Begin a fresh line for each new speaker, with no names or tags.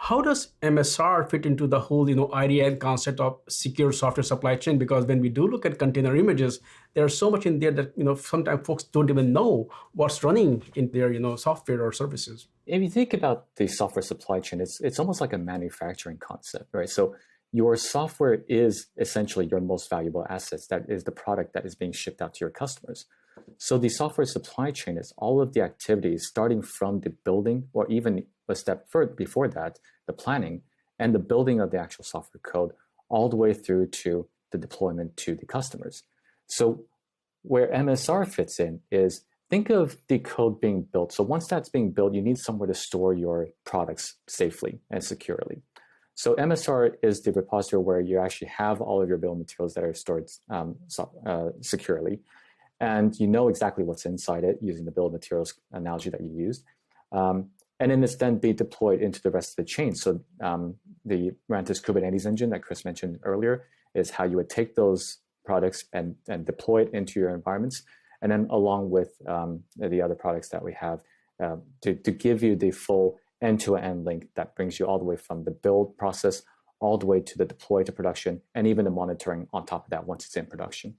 How does MSR fit into the whole, idea and concept of secure software supply chain? Because when we do look at container images, there's so much in there that, sometimes folks don't even know what's running in their, software or services.
If you think about the software supply chain, it's almost like a manufacturing concept, right? So your software is essentially your most valuable assets. That is the product that is being shipped out to your customers. So the software supply chain is all of the activities starting from the building, or even a step further before that, the planning and the building of the actual software code, all the way through to the deployment to the customers. So where MSR fits in is, think of the code being built. So once that's being built, you need somewhere to store your products safely and securely. So MSR is the repository where you actually have all of your bill of materials that are stored securely. And you know exactly what's inside it using the bill of materials analogy that you used. And then it's then be deployed into the rest of the chain. So the Mirantis Kubernetes engine that Chris mentioned earlier is how you would take those products and deploy it into your environments. And then along with the other products that we have to give you the full end-to-end link that brings you all the way from the build process all the way to the deploy to production, and even the monitoring on top of that once it's in production.